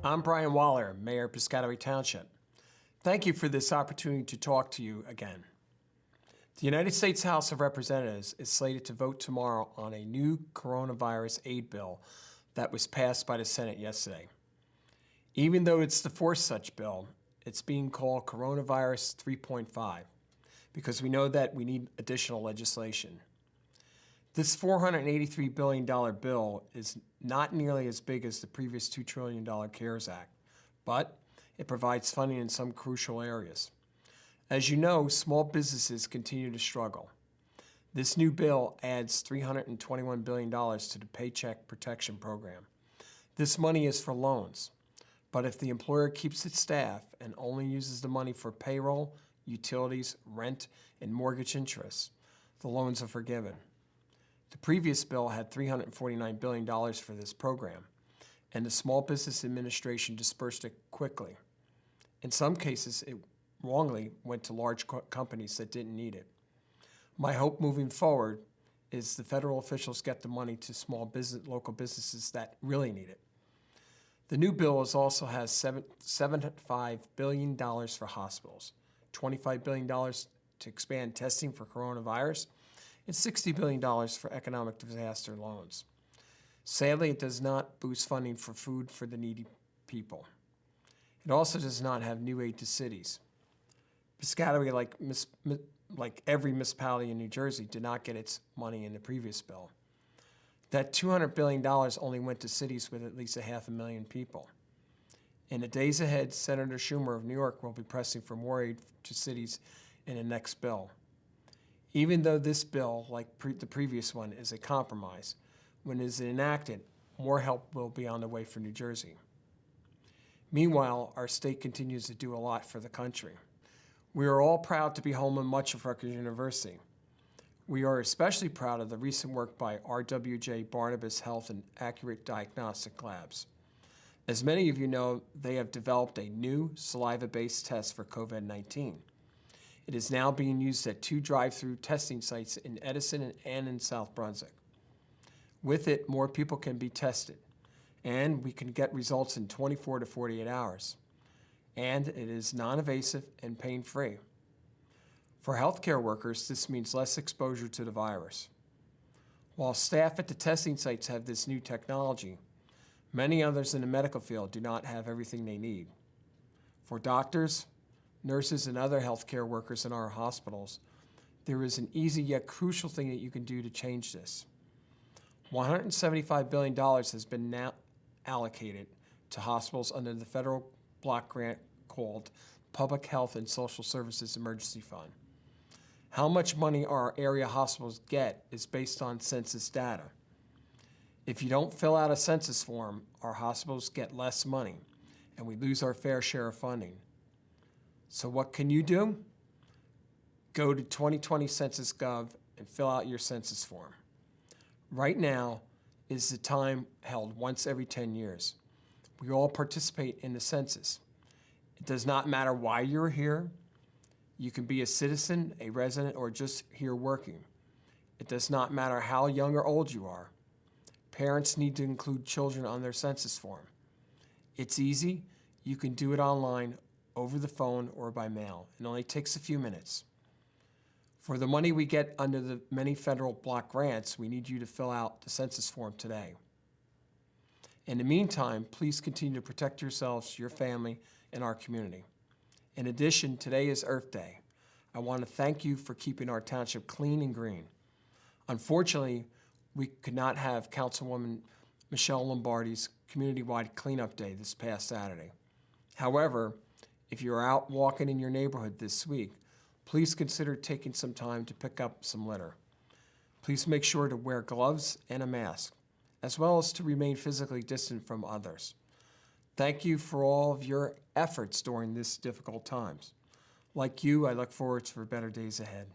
I'm Brian Wahler, Mayor of Piscataway Township. Thank you for this opportunity to talk to you again. The United States House of Representatives is slated to vote tomorrow on a new coronavirus aid bill that was passed by the Senate yesterday. Even though it's the fourth such bill, it's being called Coronavirus 3.5 because we know that we need additional legislation. This $483 billion bill is not nearly as big as the previous $2 trillion CARES Act, but it provides funding in some crucial areas. As you know, small businesses continue to struggle. This new bill adds $321 billion to the Paycheck Protection Program. This money is for loans, but if the employer keeps its staff and only uses the money for payroll, utilities, rent, and mortgage interest, the loans are forgiven. The previous bill had $349 billion for this program, and the Small Business Administration dispersed it quickly. In some cases, it wrongly went to large companies that didn't need it. My hope moving forward is the federal officials get the money to small business, local businesses that really need it. The new bill also has $75 billion for hospitals, $25 billion to expand testing for coronavirus, and $60 billion for economic disaster loans. Sadly, it does not boost funding for food for the needy people. It also does not have new aid to cities. Piscataway, like every municipality in New Jersey, did not get its money in the previous bill. That $200 billion only went to cities with at least 500,000 people. In the days ahead, Senator Schumer of New York will be pressing for more aid to cities in the next bill. Even though this bill, like the previous one, is a compromise, when it is enacted, more help will be on the way for New Jersey. Meanwhile, our state continues to do a lot for the country. We are all proud to be home of much of Rutgers University. We are especially proud of the recent work by RWJ Barnabas Health and Accurate Diagnostic Labs. As many of you know, they have developed a new saliva-based test for COVID-19. It is now being used at 2 drive-through testing sites in Edison and in South Brunswick. With it, more people can be tested, and we can get results in 24 to 48 hours. And it is non-invasive and pain-free. For healthcare workers, this means less exposure to the virus. While staff at the testing sites have this new technology, many others in the medical field do not have everything they need. For doctors, nurses, and other healthcare workers in our hospitals, there is an easy yet crucial thing that you can do to change this. $175 billion has been now allocated to hospitals under the federal block grant called Public Health and Social Services Emergency Fund. How much money our area hospitals get is based on census data. If you don't fill out a census form, our hospitals get less money, and we lose our fair share of funding. So what can you do? Go to 2020 Census.gov and fill out your census form. Right now is the time held once every 10 years. We all participate in the census. It does not matter why you're here. You can be a citizen, a resident, or just here working. It does not matter how young or old you are. Parents need to include children on their census form. It's easy. You can do it online, over the phone, or by mail. It only takes a few minutes. For the money we get under the many federal block grants, we need you to fill out the census form today. In the meantime, please continue to protect yourselves, your family, and our community. In addition, today is Earth Day. I want to thank you for keeping our township clean and green. Unfortunately, we could not have Councilwoman Michelle Lombardi's community-wide cleanup day this past Saturday. However, if you're out walking in your neighborhood this week, please consider taking some time to pick up some litter. Please make sure to wear gloves and a mask, as well as to remain physically distant from others. Thank you for all of your efforts during this difficult times. Like you, I look forward to better days ahead.